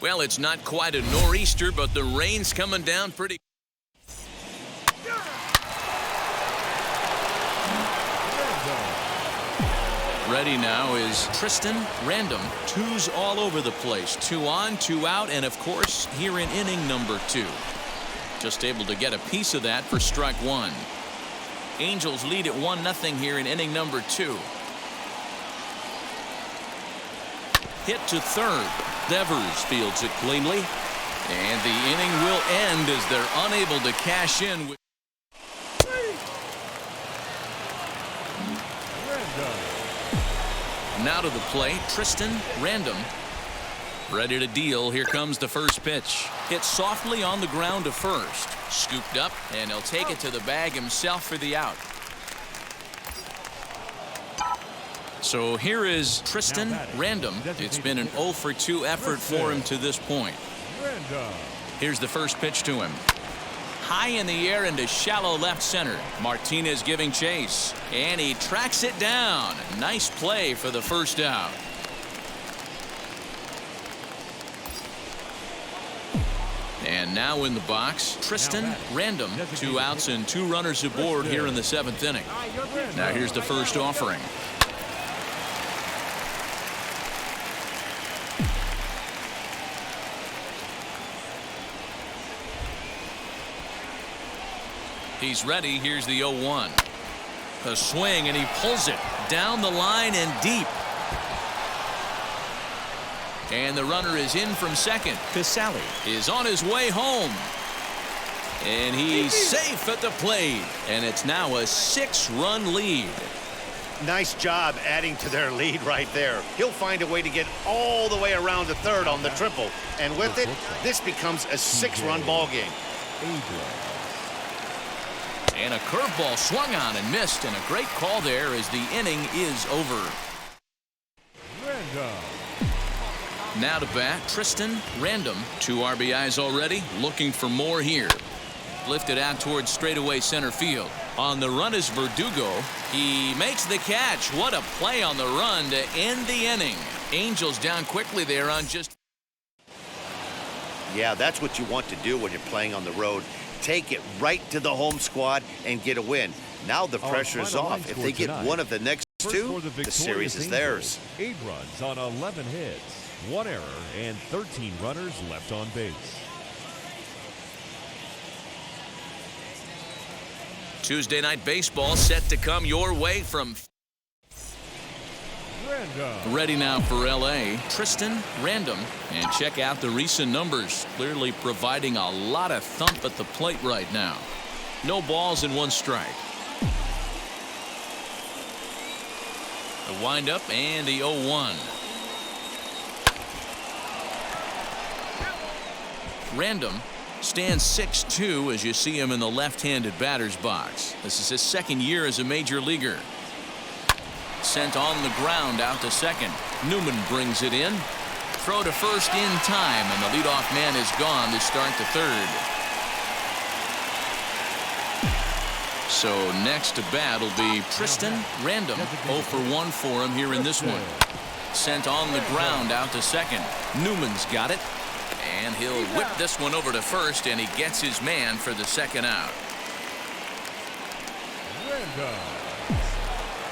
Well, it's not quite a nor'easter, but the rain's coming down pretty. Ready now is Tristan Random. Twos all over the place. 2 on, 2 out, and of course, here in inning number 2. Just able to get a piece of that for strike 1. Angels lead at 1-0 here in inning number 2. Hit to third. Devers fields it cleanly. And the inning will end as they're unable to cash in. Now to the plate, Tristan Random. Ready to deal. Here comes the first pitch. Hit softly on the ground to first. Scooped up, and he'll take it to the bag himself for the out. So here is Tristan Random. It's been an 0 for 2 effort for him to this point. Here's the first pitch to him. High in the air into shallow left center. Martinez giving chase. And he tracks it down. Nice play for the first out. And now in the box, Tristan Random. 2 outs and 2 runners aboard here in the 7th inning. Now here's the first offering. He's ready. Here's the 0-1. A swing, and he pulls it down the line and deep. And the runner is in from second. Tstashe is on his way home. And he's safe at the plate. And it's now a 6-run lead. Nice job adding to their lead right there. He'll find a way to get all the way around to third on the triple. And with it, this becomes a 6-run ball game. And a curveball swung on and missed, and a great call there as the inning is over. Now to bat, Tristan Random. 2 RBIs already, looking for more here. Lifted out towards straightaway center field. On the run is Verdugo. He makes the catch. What a play on the run to end the inning. Angels down quickly there on just. Yeah, that's what you want to do when you're playing on the road. Take it right to the home squad and get a win. Now the pressure is off. If they get one of the next 2, the series is theirs. 8 runs on 11 hits, 1 error, and 13 runners left on base. Tuesday night baseball set to come your way from. Ready now for LA, Tristan Random. And check out the recent numbers. Clearly providing a lot of thump at the plate right now. No balls and 1 strike. The windup and the 0-1. Random stands 6'2" as you see him in the left-handed batter's box. This is his 2nd year as a major leaguer. Sent on the ground out to second. Newman brings it in. Throw to first in time, and the leadoff man is gone to start the 3rd. So next to bat will be Tristan Random. 0 for 1 for him here in this one. Sent on the ground out to second. Newman's got it. And he'll whip this one over to first, and he gets his man for the 2nd out.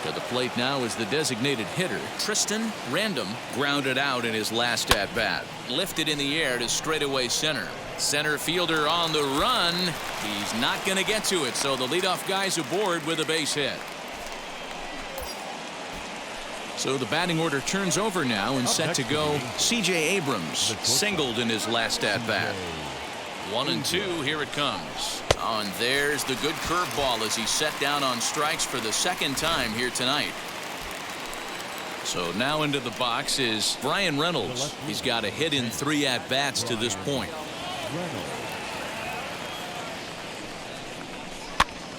To the plate now is the designated hitter, Tristan Random. Grounded out in his last at-bat. Lifted in the air to straightaway center. Center fielder on the run. He's not going to get to it, so the leadoff guy's aboard with a base hit. So the batting order turns over now and set to go. C.J. Abrams singled in his last at-bat. 1-2, here it comes. Oh, and there's the good curveball as he's set down on strikes for the second time here tonight. So now into the box is Brian Reynolds. He's got a hit in 3 at-bats to this point.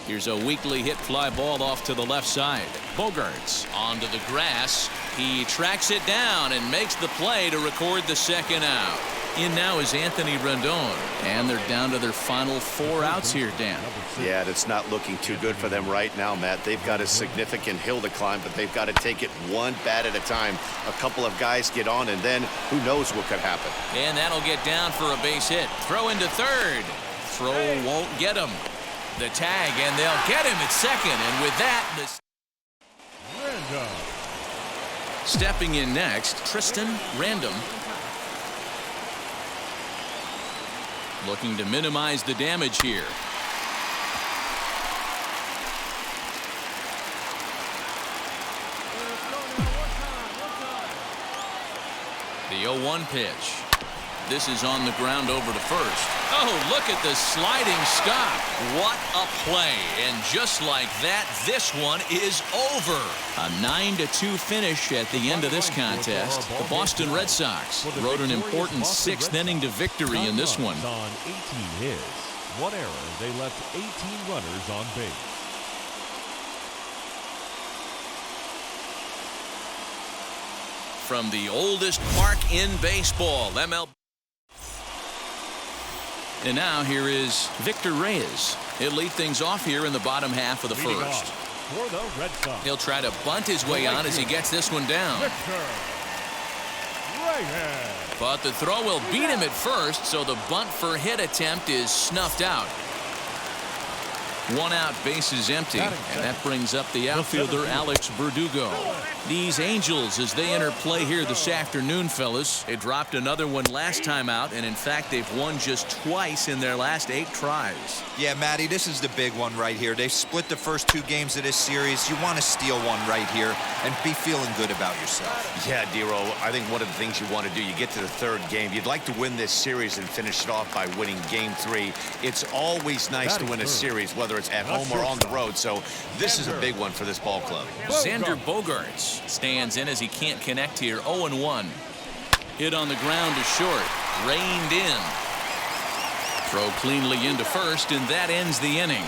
Here's a weakly hit fly ball off to the left side. Bogaerts onto the grass. He tracks it down and makes the play to record the second out. In now is Anthony Rendon, and they're down to their final 4 outs here, Dan. Yeah, it's not looking too good for them right now, Matt. They've got a significant hill to climb, but they've got to take it one bat at a time. A couple of guys get on, and then who knows what could happen. And that'll get down for a base hit. Throw into third. Throw won't get him. The tag, and they'll get him at second. And with that, stepping in next, Tristan Random. Looking to minimize the damage here. The 0-1 pitch. This is on the ground over to first. Oh, look at the sliding stop. What a play. And just like that, this one is over. A 9-2 finish at the end of this contest. The Boston Red Sox rode an important 6th inning to victory in this one. On 18 hits, 1 error, they left 18 runners on base. From the oldest park in baseball, MLB. And now here is Victor Reyes. He'll lead things off here in the bottom half of the first. For the Red Sox, He'll try to bunt his way on as he gets this one down. But the throw will beat him at first, so the bunt for hit attempt is snuffed out. 1 out, base is empty, and that brings up the outfielder Alex Verdugo. These Angels, as they enter play here this afternoon, fellas, they dropped another one last time out, and in fact they've won just twice in their last 8 tries. Yeah, Matty, this is the big one right here. They've split the first 2 games of this series. You want to steal one right here and be feeling good about yourself. Yeah, Dero, I think one of the things you want to do, you get to the 3rd game, you'd like to win this series and finish it off by winning game 3. It's always nice to win a series, whether it's at home or on the road, so this is a big one for this ball club. Xander Bogaerts stands in as he can't connect here. 0-1. Hit on the ground to short. Reined in. Throw cleanly into first, and that ends the inning.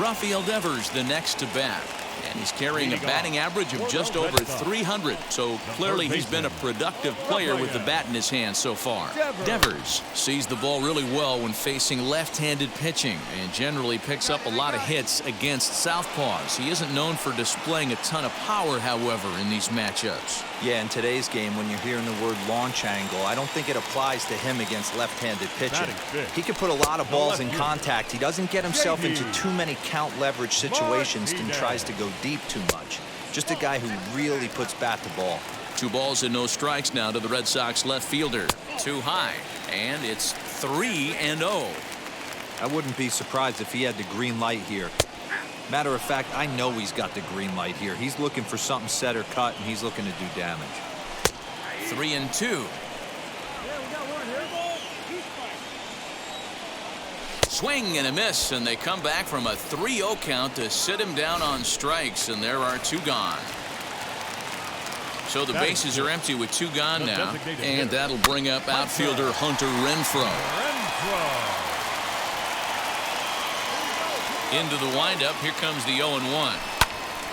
Rafael Devers the next to bat. And he's carrying a batting average of just over 300. So clearly he's been a productive player with the bat in his hand so far. Devers sees the ball really well when facing left-handed pitching and generally picks up a lot of hits against southpaws. He isn't known for displaying a ton of power, however, in these matchups. Yeah, in today's game, when you're hearing the word launch angle, I don't think it applies to him against left-handed pitching. He can put a lot of balls in contact. He doesn't get himself into too many count leverage situations and tries to go deep too much. Just a guy who really puts bat to ball. 2 balls and no strikes now to the Red Sox left fielder. Too high, and it's 3-0. I wouldn't be surprised if he had the green light here. Matter of fact, I know he's got the green light here. He's looking for something set or cut, and he's looking to do damage. 3-2. Swing and a miss, and they come back from a 3-0 count to sit him down on strikes, and there are 2 gone. So the bases are empty with 2 gone now, and that'll bring up outfielder Hunter Renfroe. Into the windup, here comes the 0-1.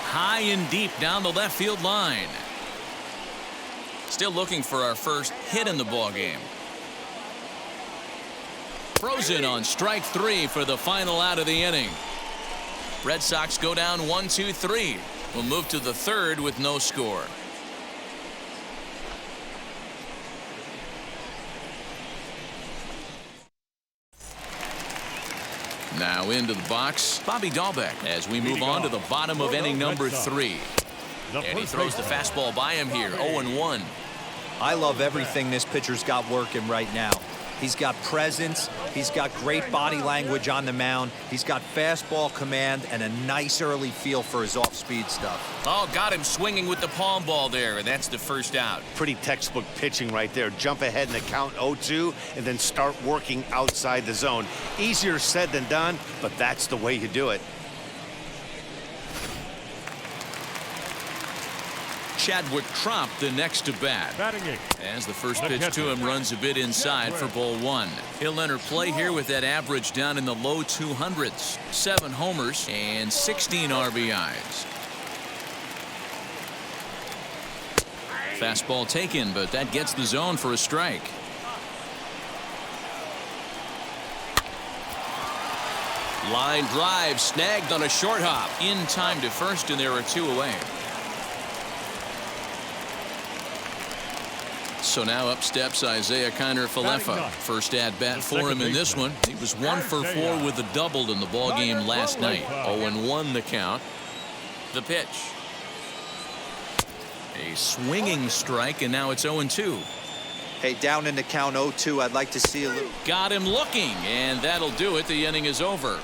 High and deep down the left field line. Still looking for our first hit in the ballgame. Frozen on strike 3 for the final out of the inning. Red Sox go down 1-2-3. We'll move to the 3rd with no score. Now into the box, Bobby Dahlbeck as we move on to the bottom of inning number 3. And he throws the fastball by him here, 0-1. I love everything this pitcher's got working right now. He's got presence. He's got great body language on the mound. He's got fastball command and a nice early feel for his off-speed stuff. Oh, got him swinging with the palm ball there, and that's the first out. Pretty textbook pitching right there. Jump ahead in the count 0-2 and then start working outside the zone. Easier said than done, but that's the way you do it. Chadwick Tromp the next to bat. As the first pitch to him runs a bit inside for ball one. He'll enter play here with that average down in the low 200s. 7 homers and 16 RBIs. Fastball taken, but that gets the zone for a strike. Line drive snagged on a short hop. In time to first, and there are 2 away. So now up steps Isaiah Kiner-Falefa. First at bat for him in this one. He was 1 for 4 with a double in the ball game last night. 0-1 the count. The pitch. A swinging strike, and now it's 0-2. Hey, down in the count 0-2, I'd like to see a little. Got him looking, and that'll do it. The inning is over.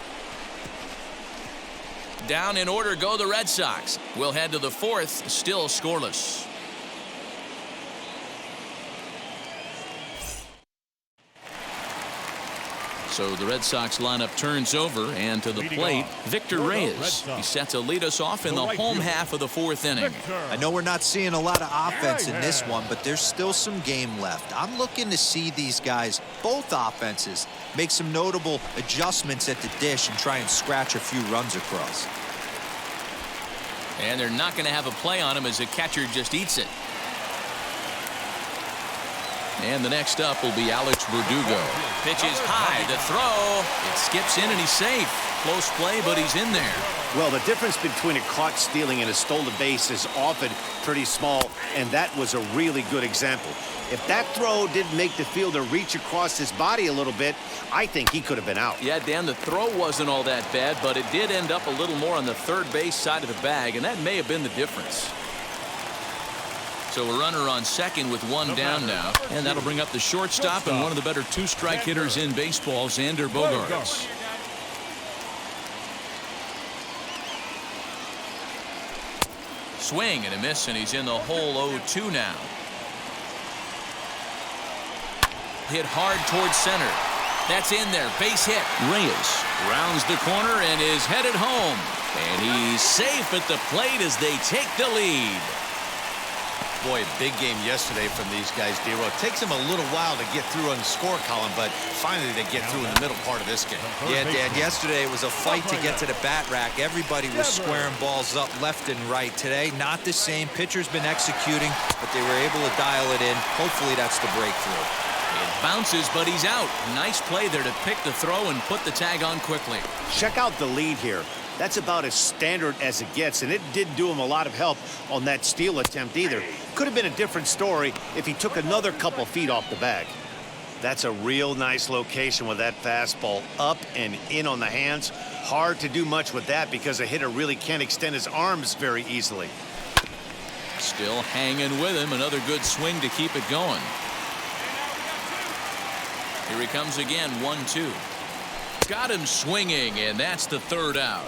Down in order go the Red Sox. We'll head to the 4th, still scoreless. So the Red Sox lineup turns over, and to the plate, Victor Reyes. He's set to lead us off in the home half of the 4th inning. I know we're not seeing a lot of offense in this one, but there's still some game left. I'm looking to see these guys, both offenses, make some notable adjustments at the dish and try and scratch a few runs across. And they're not going to have a play on him as the catcher just eats it. And the next up will be Alex Verdugo. Pitch is high. The throw. It skips in and he's safe. Close play, but he's in there. Well, the difference between a caught stealing and a stolen base is often pretty small, and that was a really good example. If that throw didn't make the fielder reach across his body a little bit, I think he could have been out. Yeah, Dan, the throw wasn't all that bad, but it did end up a little more on the third base side of the bag, and that may have been the difference. So a runner on second with 1 down now, and that'll bring up the shortstop and one of the better 2-strike hitters in baseball, Xander Bogaerts. Swing and a miss, and he's in the hole 0-2 now. Hit hard towards center. That's in there. Base hit. Reyes rounds the corner and is headed home. And he's safe at the plate as they take the lead. Boy, big game yesterday from these guys, D-Row. It takes them a little while to get through on the score column, but finally they get through in the middle part of this game. Yeah, Dan, yesterday it was a fight to get to the bat rack. Everybody was squaring balls up left and right. Today, not the same. Pitcher's been executing, but they were able to dial it in. Hopefully that's the breakthrough. It bounces, but he's out. Nice play there to pick the throw and put the tag on quickly. Check out the lead here. That's about as standard as it gets, and it didn't do him a lot of help on that steal attempt either. Could have been a different story if he took another couple feet off the bag. That's a real nice location with that fastball up and in on the hands. Hard to do much with that because a hitter really can't extend his arms very easily. Still hanging with him. Another good swing to keep it going. Here he comes again, 1-2. Got him swinging, and that's the 3rd out.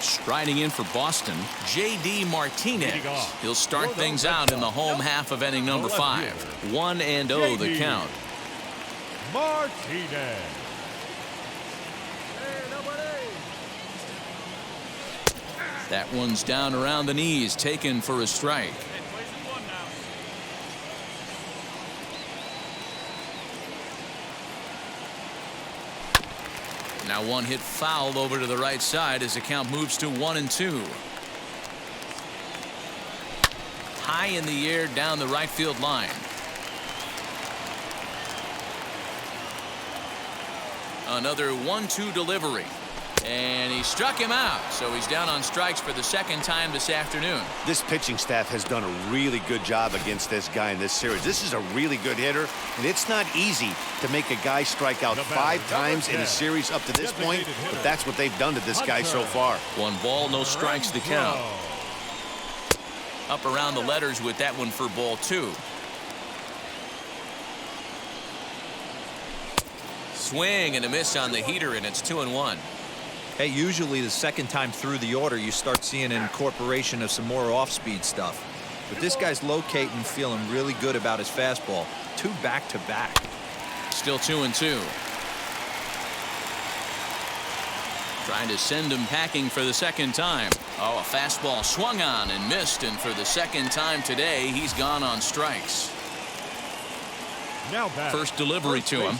Striding in for Boston, J.D. Martinez. He'll start things out in the home half of inning number 5. 1-0 the count. Martinez. That one's down around the knees, taken for a strike. Now one hit foul over to the right side as the count moves to 1-2. High in the air down the right field line. Another 1-2 delivery. And he struck him out, so he's down on strikes for the 2nd time this afternoon. This pitching staff has done a really good job against this guy in this series. This is a really good hitter, and it's not easy to make a guy strike out 5 times in a series up to this point, but that's what they've done to this guy so far. 1 ball, no strikes to count. Up around the letters with that one for ball 2. Swing and a miss on the heater, and it's 2-1. Hey, usually the second time through the order, you start seeing an incorporation of some more off-speed stuff. But this guy's locating, feeling really good about his fastball. 2 back-to-back. Still 2-2. Trying to send him packing for the second time. Oh, a fastball swung on and missed, and for the second time today, he's gone on strikes. Now first delivery to him.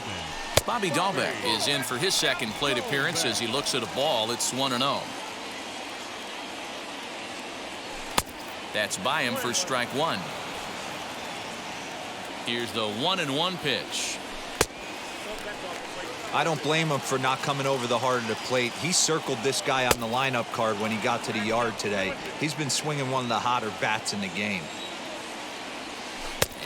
Bobby Dahlbeck is in for his second plate appearance as he looks at a ball. It's 1-0. That's by him for strike 1. Here's the 1-1 pitch. I don't blame him for not coming over the heart of the plate. He circled this guy on the lineup card when he got to the yard today. He's been swinging one of the hotter bats in the game.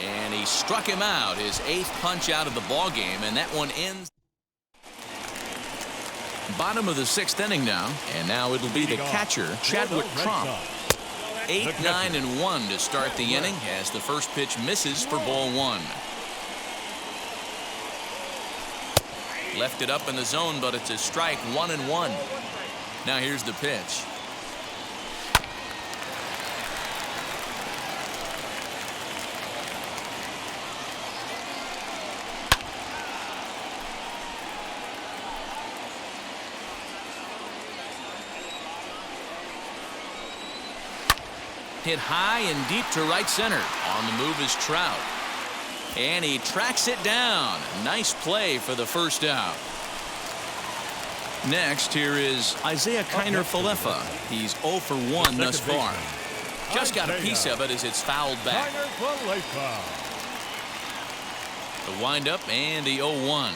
And he struck him out, his 8th punch out of the ball game, and that one ends. Bottom of the 6th inning now, and now it'll be the catcher, Chadwick Tromp. 8, 9, and 1 to start the inning as the first pitch misses for ball 1. Left it up in the zone, but it's a strike. 1-1. Now here's the pitch. Hit high and deep to right center. On the move is Trout. And he tracks it down. Nice play for the first out. Next, here is Isaiah Kiner-Falefa. He's 0 for 1 thus far. Just got a piece of it as it's fouled back. The windup and the 0-1.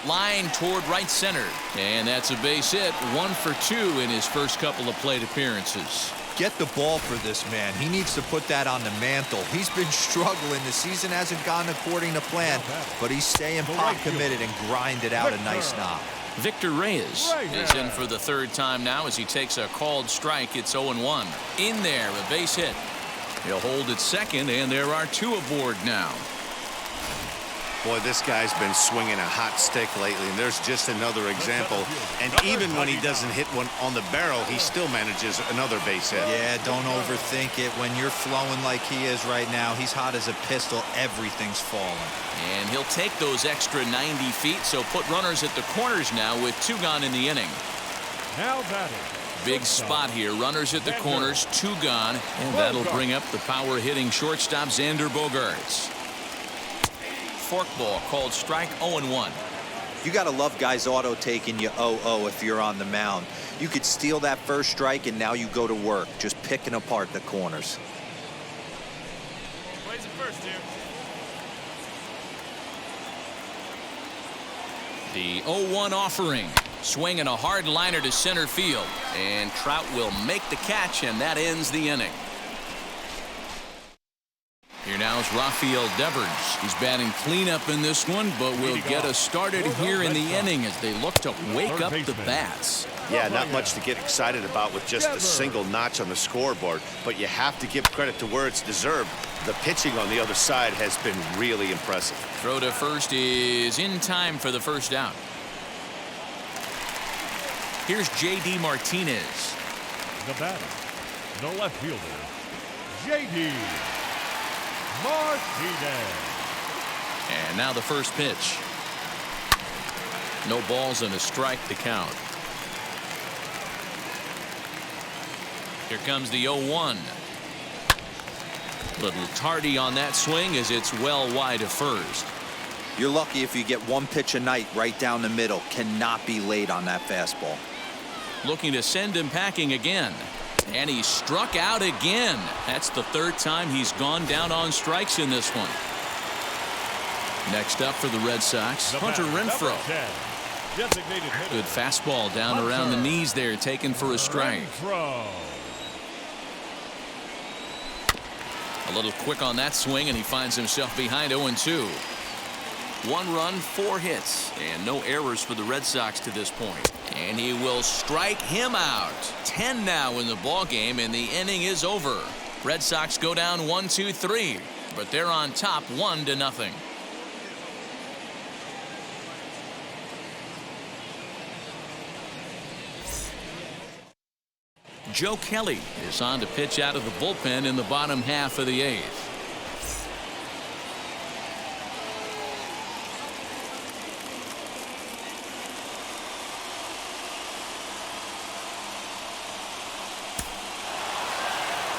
Line toward right center, and that's a base hit. 1 for 2 in his first couple of plate appearances. Get the ball for this man. He needs to put that on the mantle. He's been struggling. The season hasn't gone according to plan, but he's staying pot committed and grinded out a nice knock. Victor Reyes is in for the 3rd time now as he takes a called strike. It's 0-1. In there, a base hit. He'll hold at second, and there are 2 aboard now. Boy, this guy's been swinging a hot stick lately, and there's just another example. And even when he doesn't hit one on the barrel, he still manages another base hit. Yeah, don't overthink it. When you're flowing like he is right now, he's hot as a pistol. Everything's falling. And he'll take those extra 90 feet, so put runners at the corners now with 2 gone in the inning. Now batting. Big spot here. Runners at the corners, 2 gone, and that'll bring up the power-hitting shortstop Xander Bogaerts. Forkball called strike. 0-1. You got to love guys auto taking you 0-0 if you're on the mound. You could steal that first strike, and now you go to work just picking apart the corners. Plays it first here. The 0-1 offering. Swinging a hard liner to center field, and Trout will make the catch, and that ends the inning. Here now is Rafael Devers. He's batting cleanup in this one, but will get us started here in the inning as they look to wake up the bats. Yeah, not much to get excited about with just a single notch on the scoreboard, but you have to give credit to where it's deserved. The pitching on the other side has been really impressive. Throw to first is in time for the first out. Here's J.D. Martinez. The batter, the left fielder, J.D. Martinez. And now the first pitch. No balls and a strike to count. Here comes the 0-1. Little tardy on that swing as it's well wide of first. You're lucky if you get 1 pitch a night right down the middle. Cannot be late on that fastball. Looking to send him packing again. And he struck out again. That's the 3rd time he's gone down on strikes in this one. Next up for the Red Sox, Hunter Renfroe. Good fastball down around the knees there, taken for a strike. A little quick on that swing, and he finds himself behind 0-2. 1 run, 4 hits, and no errors for the Red Sox to this point. And he will strike him out. 10 now in the ball game, and the inning is over. Red Sox go down 1-2-3, but they're on top 1-0. Joe Kelly is on to pitch out of the bullpen in the bottom half of the 8th.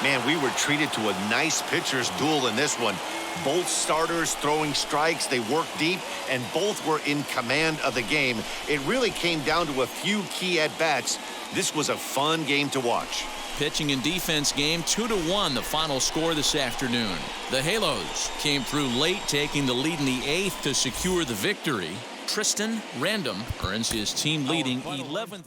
Man, we were treated to a nice pitcher's duel in this one. Both starters throwing strikes. They worked deep, and both were in command of the game. It really came down to a few key at-bats. This was a fun game to watch. Pitching and defense game 2-1 the final score this afternoon. The Halos came through late, taking the lead in the 8th to secure the victory. Tristan Random earns his team leading 11th.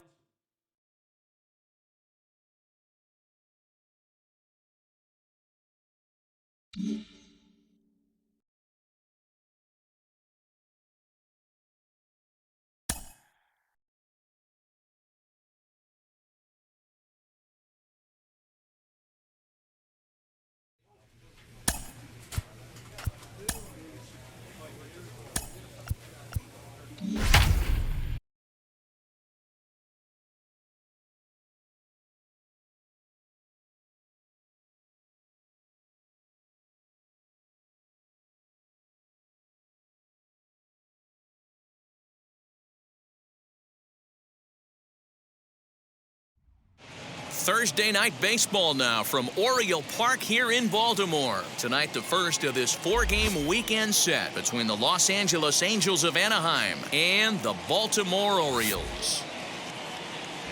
Thursday night baseball now from Oriole Park here in Baltimore. Tonight, the first of this 4-game weekend set between the Los Angeles Angels of Anaheim and the Baltimore Orioles.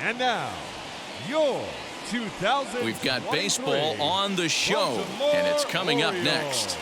And now, your 2023 We've got baseball on the show, and it's coming up next.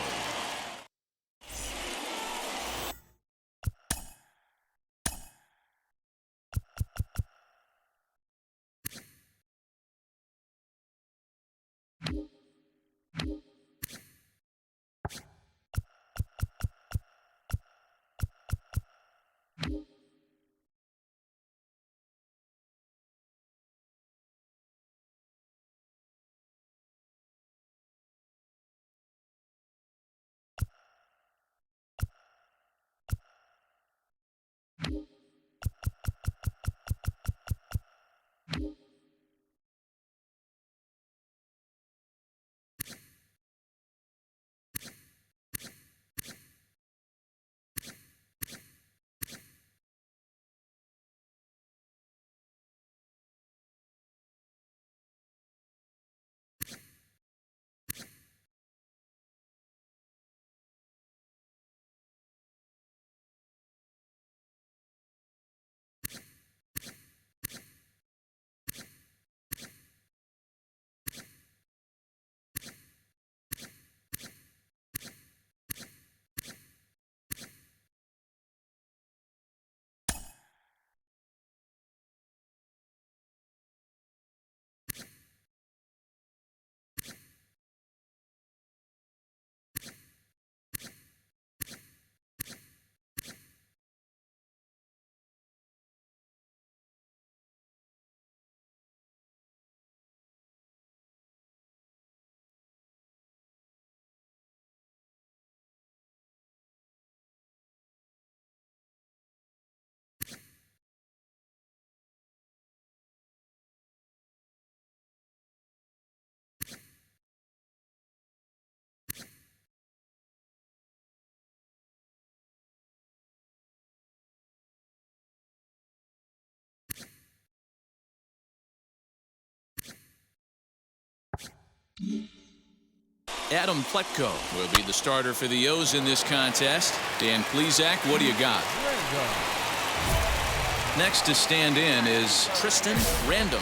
Adam Pletko will be the starter for the O's in this contest. Dan Plesac, what do you got? Next to stand in is Tristan Random.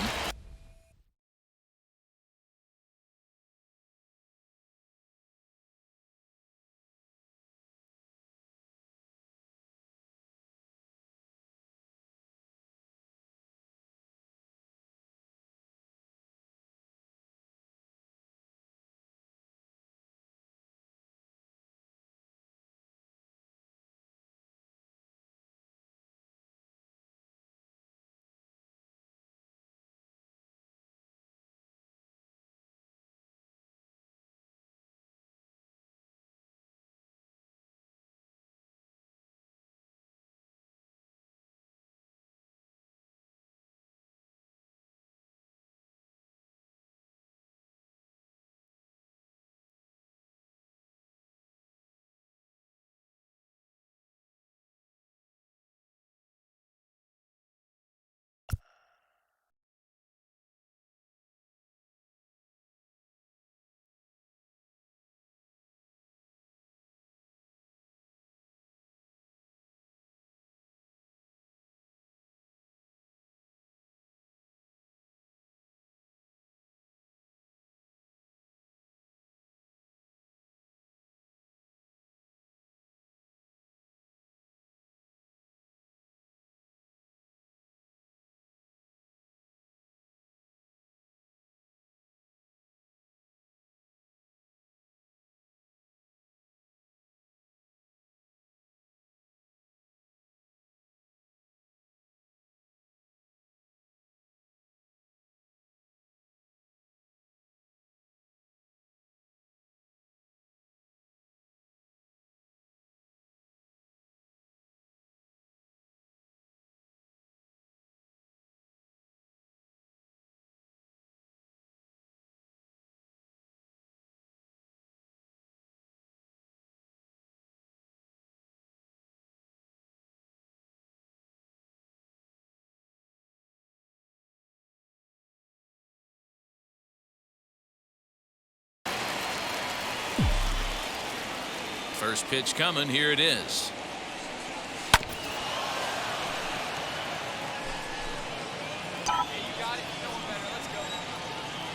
First pitch coming. Here it is.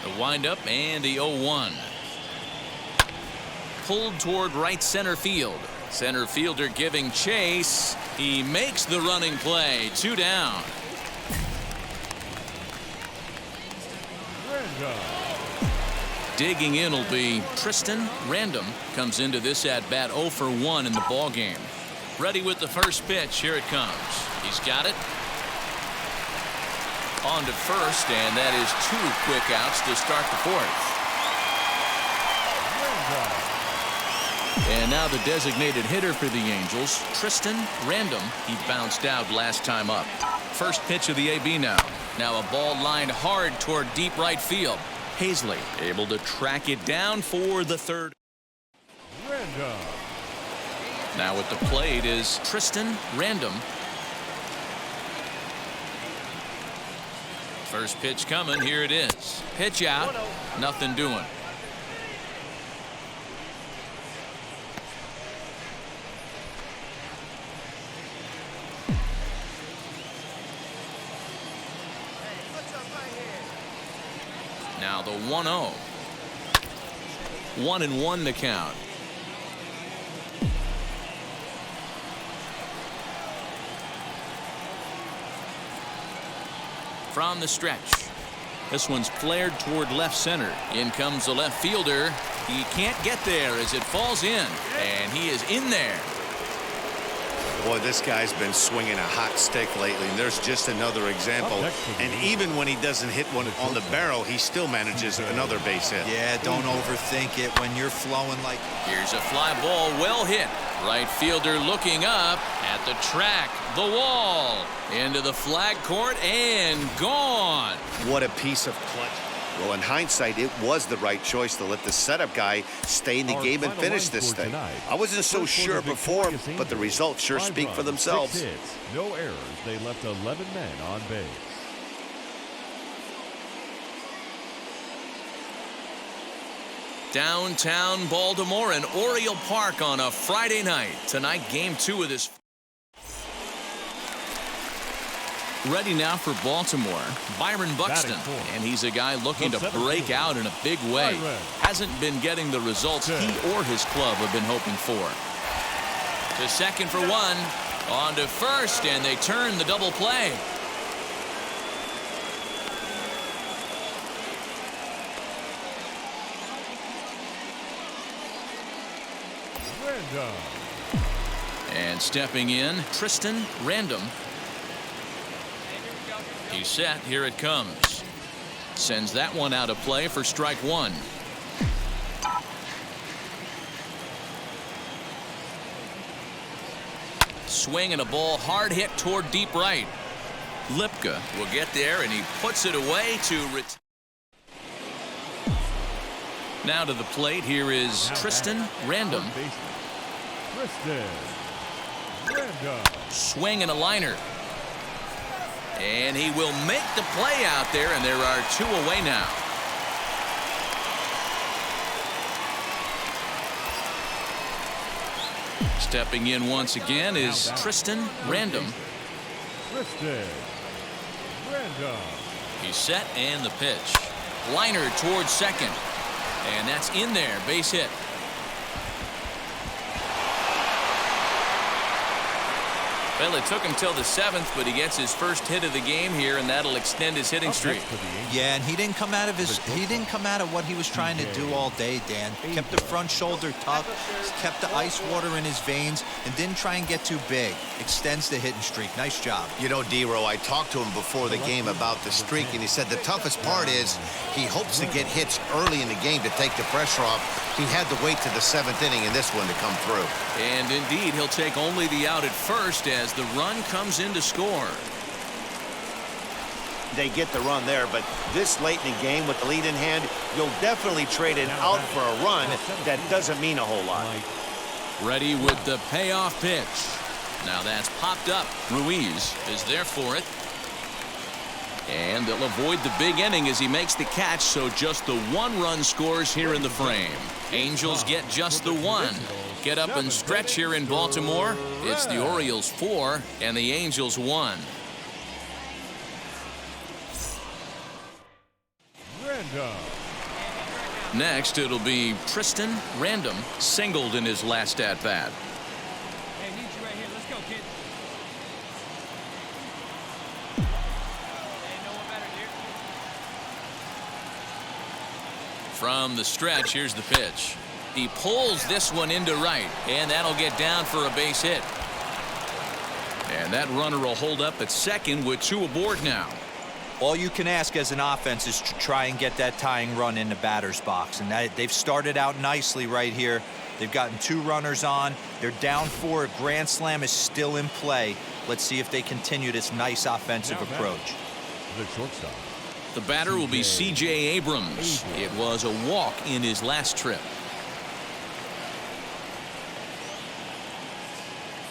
The windup and the 0-1. Pulled toward right center field. Center fielder giving chase. He makes the running play. 2 down. Digging in will be Tristan Random. Comes into this at bat 0 for 1 in the ball game. Ready with the first pitch. Here it comes. He's got it. On to first, and that is 2 quick outs to start the 4th. And now the designated hitter for the Angels, Tristan Random. He bounced out last time up. First pitch of the AB now. Now a ball lined hard toward deep right field. Hazley able to track it down for the 3rd. Now at the plate is Tristan Random. First pitch coming. Here it is. Pitch out. Nothing doing. Now the 1-0. 1-1 to count. From the stretch. This one's flared toward left center. In comes the left fielder. He can't get there as it falls in. And he is in there. Boy, this guy's been swinging a hot stick lately, and there's just another example. And even when he doesn't hit one on the barrel, he still manages another base hit. Yeah, don't overthink it when you're flowing like... Here's a fly ball, well hit. Right fielder looking up at the track, the wall, into the flag court, and gone. What a piece of clutch. Well, in hindsight, it was the right choice to let the setup guy stay in the game and finish this thing. I wasn't so sure before, but the results sure speak for themselves. 6 hits, no errors. They left 11 men on base. Downtown Baltimore and Oriole Park on a Friday night. Tonight, game 2 of this. Ready now for Baltimore, Byron Buxton. And he's a guy looking to break out in a big way. Hasn't been getting the results he or his club have been hoping for. To second for 1. On to first, and they turn the double play. And stepping in, Tristan Random. He's set. Here it comes. Sends that one out of play for strike 1. Swing and a ball hard hit toward deep right. Lipka will get there, and he puts it away to return. Now to the plate. Here is Tristan Random. Swing and a liner. And he will make the play out there, and there are 2 away now. Stepping in once again is Tristan Random. He's set, and the pitch. Liner towards second. And that's in there. Base hit. Well, it took him till the 7th, but he gets his first hit of the game here, and that'll extend his hitting streak. Yeah, and he didn't come out of what he was trying to do all day, Dan. Kept the front shoulder tucked, kept the ice water in his veins, and didn't try and get too big. Extends the hitting streak. Nice job. You know, D-Row, I talked to him before the game about the streak, and he said the toughest part is he hopes to get hits early in the game to take the pressure off. He had to wait to the 7th inning in this one to come through. And indeed, he'll take only the out at first as the run comes in to score. They get the run there, but this late in the game with the lead in hand, you'll definitely trade it out for a run. That doesn't mean a whole lot. Ready with the payoff pitch. Now that's popped up. Ruiz is there for it. And they'll avoid the big inning as he makes the catch, so just the 1 run scores here in the frame. Angels get just the 1. Get up and stretch here in Baltimore. It's the Orioles 4 and the Angels 1. Next, it'll be Tristan Random, singled in his last at-bat. Hey, need you right here. Let's go, kid. Ain't no one better, dude. From the stretch, here's the pitch. He pulls this one into right, and that'll get down for a base hit. And that runner will hold up at second with 2 aboard now. All you can ask as an offense is to try and get that tying run in the batter's box. And they've started out nicely right here. They've gotten 2 runners on. They're down 4. A grand slam is still in play. Let's see if they continue this nice offensive approach. The shortstop. The batter will be C.J. Abrams. It was a walk in his last trip.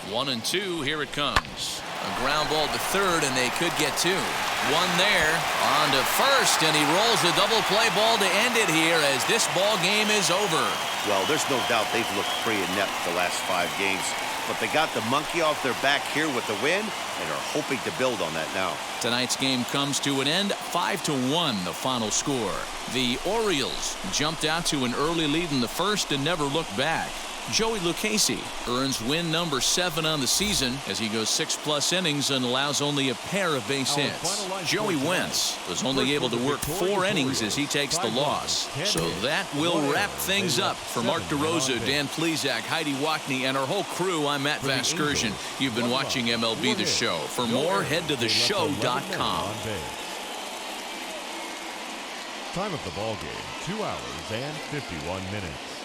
1-2, here it comes. A ground ball to third, and they could get 2. 1 there, on to first, and he rolls a double play ball to end it here as this ball game is over. Well, there's no doubt they've looked pretty inept the last 5 games, but they got the monkey off their back here with the win and are hoping to build on that now. Tonight's game comes to an end, 5-1 the final score. The Orioles jumped out to an early lead in the first and never looked back. Joey Lucchesi earns win number 7 on the season as he goes 6+ innings and allows only a pair of base hits. Joey Wentz was only able to work 4 innings as he takes the loss. So that will wrap things up. For Mark DeRosa, Dan Plesac, Heidi Watney, and our whole crew, I'm Matt Vasgersian. You've been watching MLB The Show. For more, head to theshow.com. Time of the ball game, 2 hours and 51 minutes.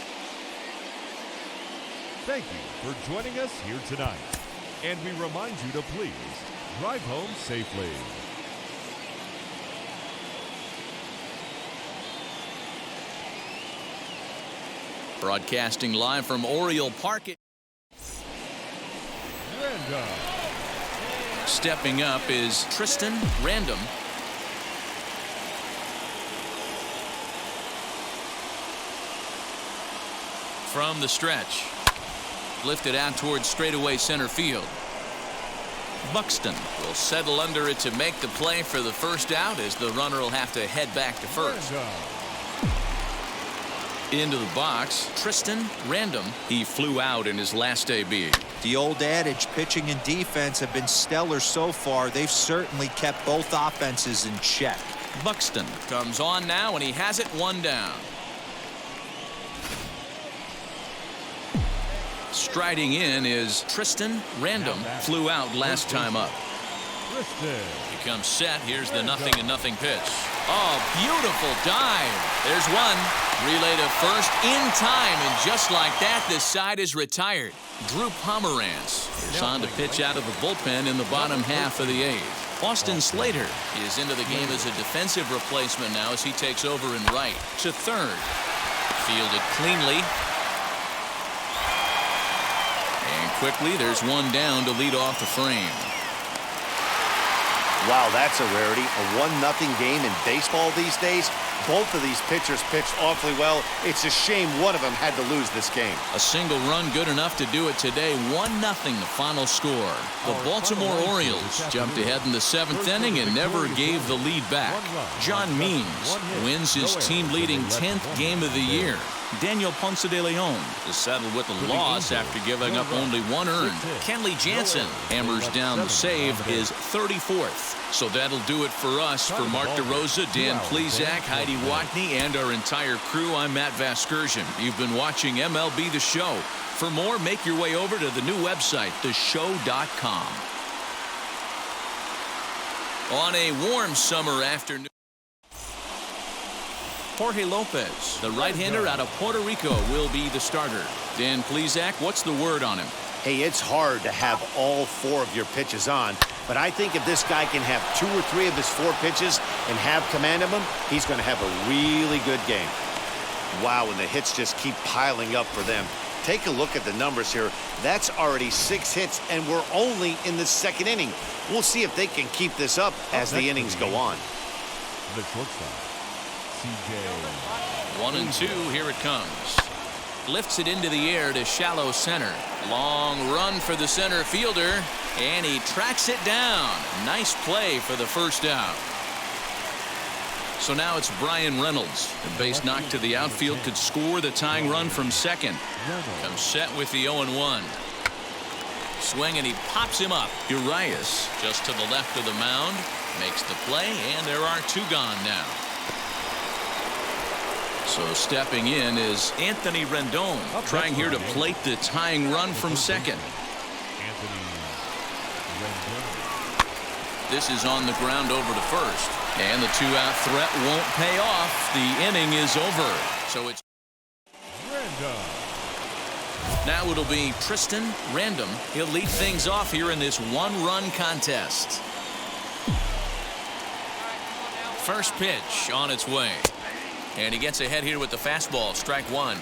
Thank you for joining us here tonight. And we remind you to please drive home safely. Broadcasting live from Oriole Park. Stepping up is Tristan Random. From the stretch. Lifted out towards straightaway center field. Buxton will settle under it to make the play for the first out as the runner will have to head back to first. Into the box, Tristan Random. He flew out in his last AB. The old adage, pitching and defense have been stellar so far. They've certainly kept both offenses in check. Buxton comes on now, and he has it 1 down. Striding in is Tristan Random. Flew out last time up. He comes set. Here's the 0-0 pitch. Oh, beautiful dive. There's one. Relay to first in time, and just like that, this side is retired. Drew Pomerantz is on to pitch out of the bullpen in the bottom half of the 8th. Austin Slater is into the game as a defensive replacement now as he takes over in right to third. Fielded cleanly. And quickly, there's 1 down to lead off the frame. Wow, that's a rarity. A 1-0 game in baseball these days. Both of these pitchers pitched awfully well. It's a shame one of them had to lose this game. A single run good enough to do it today. 1-0 the final score. The Baltimore Orioles jumped ahead in the 7th inning and never gave the lead back. John Means wins his team-leading 10th game of the year. Daniel Ponce de Leon is settled with a loss after giving up only 1 earned. Kenley Jansen hammers down the save, his 34th. So that'll do it for us. For Mark DeRosa, Dan Plesac, Heidi Watney, and our entire crew, I'm Matt Vasgersian. You've been watching MLB The Show. For more, make your way over to the new website, theshow.com. On a warm summer afternoon, Jorge Lopez, the right-hander out of Puerto Rico, will be the starter. Dan Plesac, what's the word on him? Hey, it's hard to have all 4 of your pitches on, but I think if this guy can have 2 or 3 of his 4 pitches and have command of them, he's going to have a really good game. Wow, and the hits just keep piling up for them. Take a look at the numbers here. That's already 6 hits, and we're only in the second inning. We'll see if they can keep this up as the innings go on. The shortstop, CJ. 1-2, here it comes. Lifts it into the air to shallow center. Long run for the center fielder, and he tracks it down. Nice play for the first out. So now it's Brian Reynolds. The base knock to the outfield could score the tying run from second. Comes set with the 0-1. Swing, and he pops him up. Urias just to the left of the mound. Makes the play, and there are 2 gone now. So stepping in is Anthony Rendon, trying here to plate the tying run from second. This is on the ground over to first. And the 2-out threat won't pay off. The inning is over. So it's now it'll be Tristan Random. He'll lead things off here in this 1-run contest. First pitch on its way. And he gets ahead here with the fastball. Strike 1.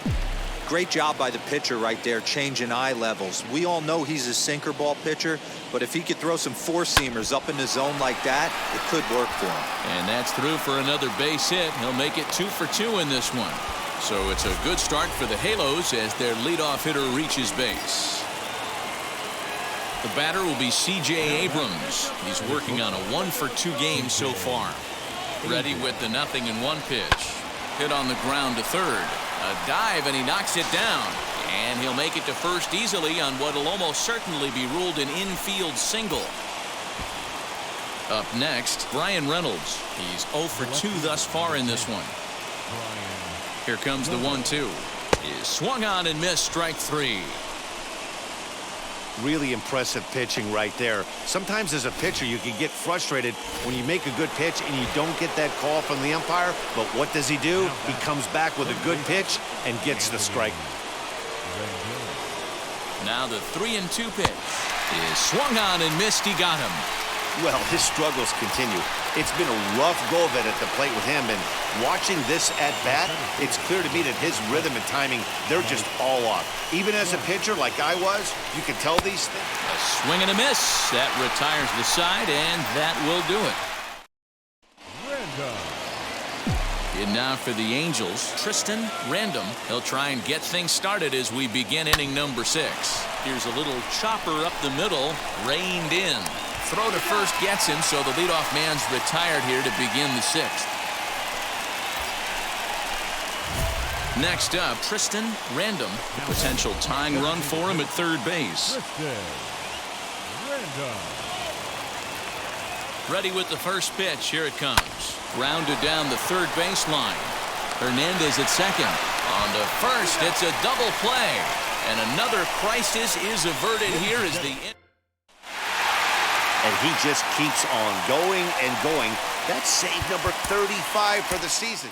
Great job by the pitcher right there, changing eye levels. We all know he's a sinker ball pitcher, but if he could throw some four-seamers up in the zone like that, it could work for him. And that's through for another base hit. He'll make it 2 for 2 in this one. So it's a good start for the Halos as their leadoff hitter reaches base. The batter will be C.J. Abrams. He's working on a 1 for 2 game so far. Ready with the 0-1 pitch. Hit on the ground to third. A dive, and he knocks it down. And he'll make it to first easily on what will almost certainly be ruled an infield single. Up next, Brian Reynolds. He's 0 for 2 thus far in this one. Here comes the 1-2. Is swung on and missed. Strike 3. Really impressive pitching right there. Sometimes as a pitcher you can get frustrated when you make a good pitch and you don't get that call from the umpire, but what does he do? He comes back with a good pitch and gets the strike. Now the 3-2 pitch is swung on and missed. He got him. Well, his struggles continue. It's been a rough go of it at the plate with him, and watching this at bat, it's clear to me that his rhythm and timing, they're just all off. Even as a pitcher like I was, you can tell these things. A swing and a miss. That retires the side, and that will do it. And now for the Angels, Tristan Random. He'll try and get things started as we begin inning number 6. Here's a little chopper up the middle, reined in. Throw to first gets him, so the leadoff man's retired here to begin the 6th. Next up, Tristan Random. Potential tying run for him at third base. Ready with the first pitch. Here it comes. Grounded down the third baseline. Hernandez at second. On to first. It's a double play. And another crisis is averted here as the... And he just keeps on going and going. That's save number 35 for the season.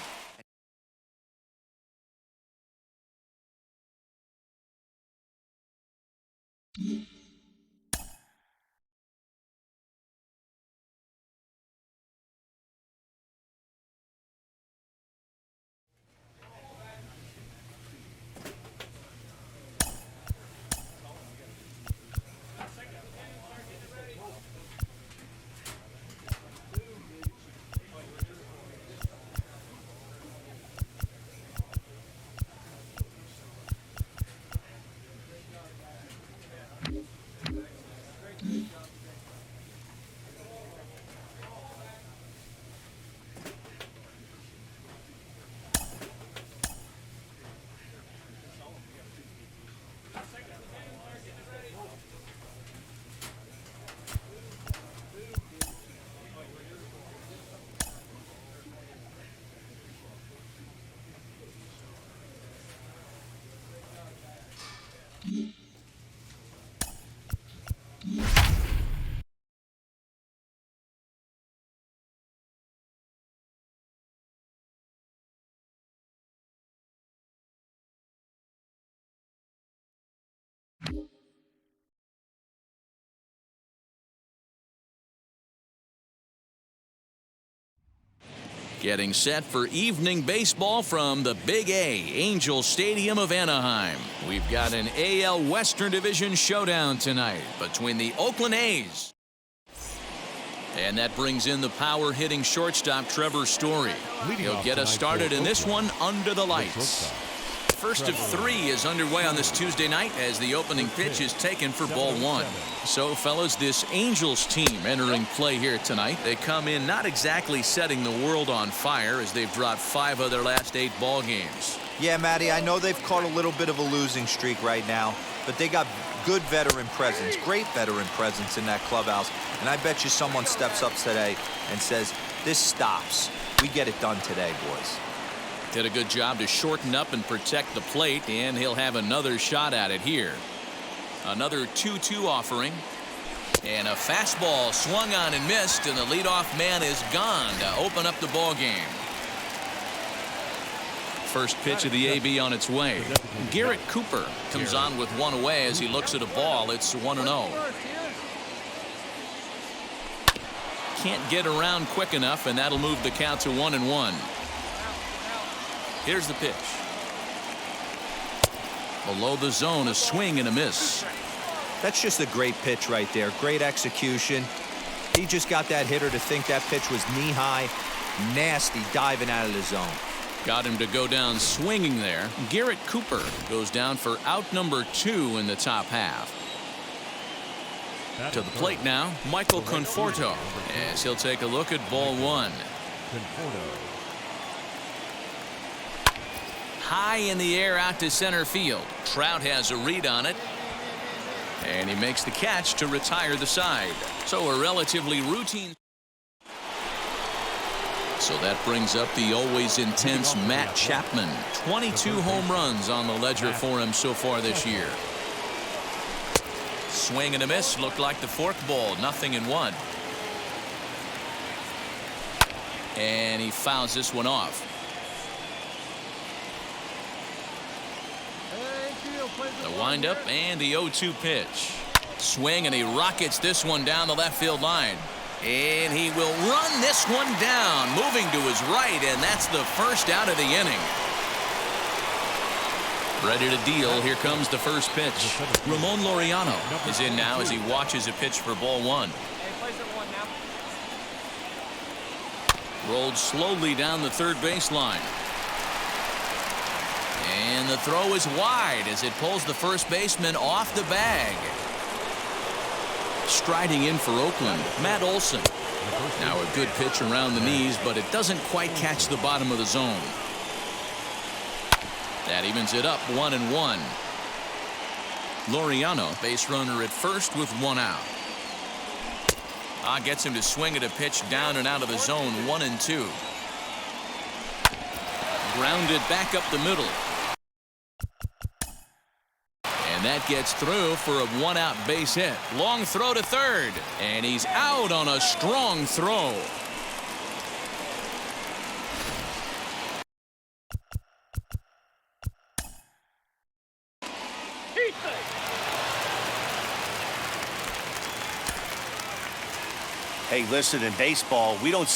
Getting set for evening baseball from the Big A, Angel Stadium of Anaheim. We've got an AL Western Division showdown tonight between the Oakland A's. And that brings in the power-hitting shortstop Trevor Story. He'll get us started in this one under the lights. First of three is underway on this Tuesday night as the opening pitch is taken for ball one. So, fellas, this Angels team entering play here tonight. They come in not exactly setting the world on fire as they've dropped 5 of their last 8 ball games. Yeah, Matty, I know they've caught a little bit of a losing streak right now, but they got good veteran presence, great veteran presence in that clubhouse. And I bet you someone steps up today and says, this stops. We get it done today, boys. Did a good job to shorten up and protect the plate, and he'll have another shot at it here. Another 2-2 offering. And a fastball swung on and missed, and the leadoff man is gone to open up the ball game. First pitch of the AB on its way. Garrett Cooper comes on with one away as he looks at a ball. It's 1-0. Can't get around quick enough, and that'll move the count to 1-1. Here's the pitch. Below the zone, a swing and a miss. That's just a great pitch right there. Great execution. He just got that hitter to think that pitch was knee-high. Nasty diving out of the zone. Got him to go down swinging there. Garrett Cooper goes down for out number 2 in the top half. To the plate now, Michael Conforto, as he'll take a look at ball 1. High in the air out to center field. Trout has a read on it. And he makes the catch to retire the side. So a relatively routine. So that brings up the always intense Matt Chapman. 22 home runs on the ledger for him so far this year. Swing and a miss. Looked like the fork ball. 0-1. And he fouls this one off. The windup and the 0-2 pitch. Swing, and he rockets this one down the left field line. And he will run this one down, moving to his right, and that's the first out of the inning. Ready to deal. Here comes the first pitch. Ramon Laureano is in now as he watches a pitch for ball 1. Rolled slowly down the third baseline. And the throw is wide as it pulls the first baseman off the bag. Striding in for Oakland, Matt Olson. Now a good pitch around the knees, but it doesn't quite catch the bottom of the zone. That evens it up 1-1. Laureano, base runner at first with 1 out. Gets him to swing at a pitch down and out of the zone, 1-2. Grounded back up the middle. And that gets through for a 1-out base hit. Long throw to third. And he's out on a strong throw. Hey, listen, in baseball, we don't